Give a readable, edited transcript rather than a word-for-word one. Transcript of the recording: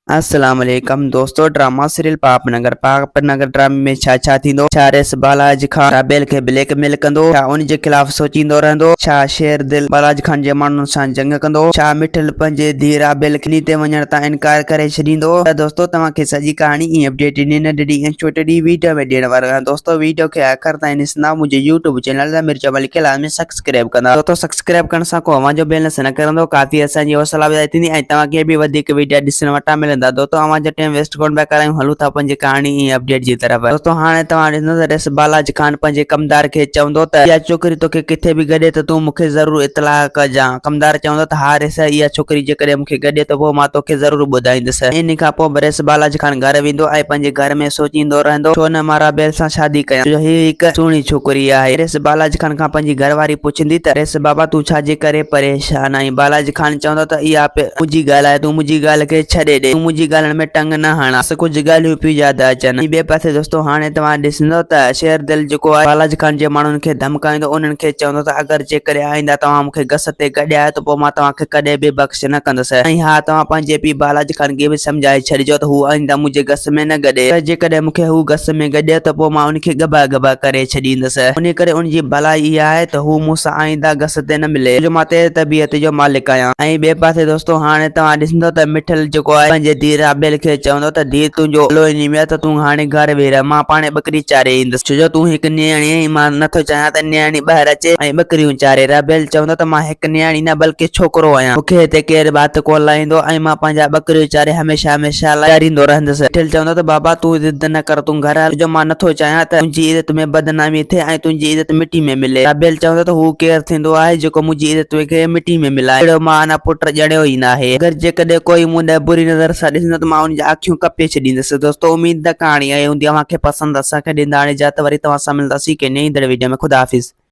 अस्सलाम वालेकुम दोस्तों। ड्रामा सीरियल पापनगर ड्रामे में छा थींदो। छा रेस बालाजी खान राबेल खे ब्लैकमेल कंदो। छा उन जे खिलाफ़ सोचींदो रहंदो। छा शेर दिल बालाजी खान जे माण्हुनि सां जंग कंदो। छा मिठल पंहिंजे धीउ राबेल खे ते वञण तां इनकार करे छॾींदो। त दोस्तों तव्हांखे सॼी कहाणी ईअं अपडेट न ॾिनी ऐं छोटड़ी वीडियो में ॾियण वारो आहियां। दोस्तों वीडियो खे आख़िर ताईं ॾिसंदा। मुंहिंजे यूट्यूब चैनल ज़मीर जमाली खे लाज़मी सब्सक्राइब कंदा। दोस्तों सब्सक्राइब करण सां को अवां जो बैलेंस न करंदो। काफ़ी असांजी हौसला अफ़ज़ाई थींदी ऐं तव्हांखे बि वधीक वीडियो ॾिसण वटां मिलंदा। दोस्तों अवां जो टाइम वेस्ट कोन पिया करायूं, हलूं था पंहिंजी कहाणी अपडेट जी तरफ़। दोस्तों हाणे तव्हां ॾिसंदो त रेस बालाजी खान पंहिंजे कमदार खे चवंदो त इहा छोकिरी तोखे किथे बि गॾे त तूं मूंखे ज़रूरु इतलाह कजां। कमदार चवंदो त हा रेस, इहा छोकिरी जेकॾहिं मूंखे गॾे त पोइ मां तोखे ज़रूरु ॿुधाईंदुसि। इन खां पोइ रेस बालाजी खान घर वेंदो ऐं पंहिंजे घर में सोचींदो रहंदो, छो न मां राबेल सां शादी कयां, छो हीअ हिकु सुहिणी छोकिरी आहे। रेस बालाजी खान खां पंहिंजी घरवारी पुछंदी त रेस बाबा तूं छाजे करे परेशान आहीं। बालाजी खान चवंदो त इहा मुंहिंजी ॻाल्हि आहे, तूं मुंहिंजी ॻाल्हि खे छॾे ॾे, तूं मुंहिंजी ॻाल्हियुनि में टंग न हण। कुझु ॻाल्हियूं पियूं यादि अचनि। ॿिए पासे दोस्तों हाणे तव्हां ॾिसंदो त शेर दिल जेको आहे बालाजी खान जे माण्हुनि खे धमकाईंदो, उन्हनि खे चवंदो त अगरि जेकॾहिं आईंदा तव्हां मूंखे गस ते गॾिया त पोइ मां तव्हांखे कॾहिं बि बख़्श न कंदुसि। ऐं हा, तव्हां पंहिंजे पीउ बालाजी खान खे बि सम्झाए छॾिजो त हू आईंदा मुंहिंजे गस में न गॾे। त जेकॾहिं मूंखे हू गस में गॾे त पोइ मां उनखे गबा गबा करे छॾींदुसि। उन करे उनजी भलाई इहा आहे त हू मूंसां आईंदा गस ते न मिले, जो मां तेज़ तबियत जो मालिक आहियां। ऐं ॿिए पासे दोस्तों हाणे तव्हां ॾिसंदो त मिठल जेको आहे पंहिंजे धीउ राबेल खे चवंदो त धीउ तुंहिंजो हलो इन में त तूं हाणे घर वेही रह, मां पाणे ॿकरी चारे ईंदुसि, छो जो तूं हिकु न्याणी आहीं। मां नथो चाहियां त न्याणी ॿाहिरि अचे ऐं ॿकरियूं चारे। राबेल चवंदो त मां हिकु न्याणी न बल्कि छोकिरो आहियां, मूंखे हिते केरु बात कोन लाहींदो ऐं मां पंहिंजा ॿकरियूं चारे हमेशह हमेशह लाहींदो रहंदुसि। मिठल चवंदो त बाबा तूं ज़िद न कर, तूं घर हल, जो मां नथो चाहियां त तुंहिंजी इज़त में बदनामी थिए ऐं तुंहिंजी इज़त मिटी में मिले। राबेल चवंदो त हू केरु थींदो आहे जेको मुंहिंजी इज़त खे मिटी में मिलाए, अहिड़ो मां अञा पुट ॼणियो ई न आहे। अगरि जेकॾहिं कोई मूं बुरी नज़र सां ॾिसंदो त मां उनजी अखियूं कपे छॾींदुसि। दोस्तों उम्मीद त कहाणी आई हूंदी, अव्हांखे पसंदि। असांखे ॾींदा हाणे इजाज़त, वरी तव्हां सां मिलंदासीं के नई वीडियो में। ख़ुदा हाफ़िज़।